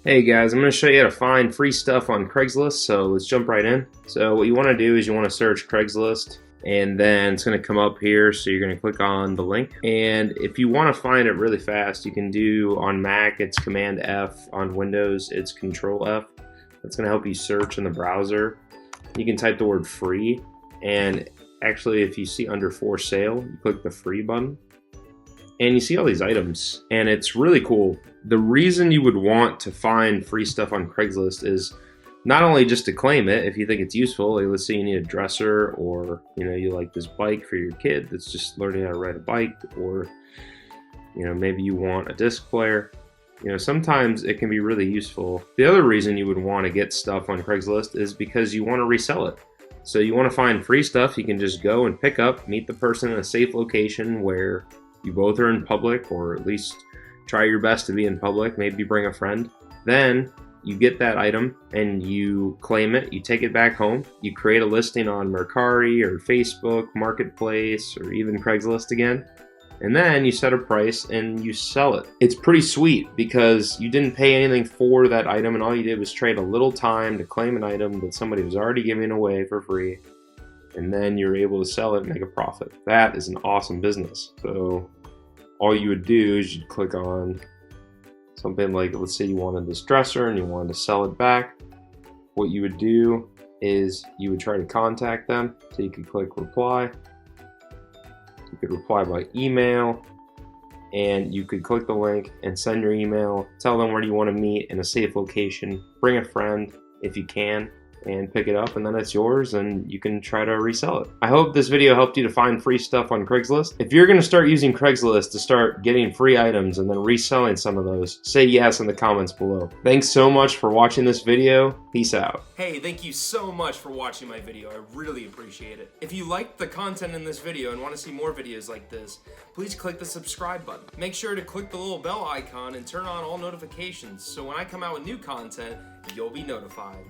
Hey guys, I'm going to show you how to find free stuff on Craigslist, so let's jump right in. So what you want to do is you want to search Craigslist, and then it's going to come up here, so you're going to click on the link. And if you want to find it really fast, you can do on Mac, it's Command F, on Windows, it's Control F. That's going to help you search in the browser. You can type the word free, and actually if you see under for sale, you click the free button. And you see all these items, and it's really cool. The reason you would want to find free stuff on Craigslist is not only just to claim it if you think it's useful, like let's say you need a dresser, or you like this bike for your kid that's just learning how to ride a bike, or maybe you want a disc player. Sometimes it can be really useful. The other reason you would want to get stuff on Craigslist is because you want to resell it. So you want to find free stuff you can just go and pick up, meet the person in a safe location where you both are in public, or at least try your best to be in public, maybe bring a friend. Then you get that item and you claim it, you take it back home, you create a listing on Mercari or Facebook, Marketplace, or even Craigslist again, and then you set a price and you sell it. It's pretty sweet because you didn't pay anything for that item, and all you did was trade a little time to claim an item that somebody was already giving away for free, and then you're able to sell it and make a profit. That is an awesome business. So all you would do is you'd click on something like, let's say you wanted this dresser and you wanted to sell it back. What you would do is you would try to contact them. So you could click reply. You could reply by email, and you could click the link and send your email, tell them where you want to meet in a safe location, bring a friend if you can, and pick it up, and then it's yours and you can try to resell it. I hope this video helped you to find free stuff on Craigslist. If you're going to start using Craigslist to start getting free items and then reselling some of those, say yes in the comments below. Thanks so much for watching this video. Peace out. Hey, thank you so much for watching my video. I really appreciate it. If you liked the content in this video and want to see more videos like this, please click the subscribe button. Make sure to click the little bell icon and turn on all notifications so when I come out with new content, you'll be notified.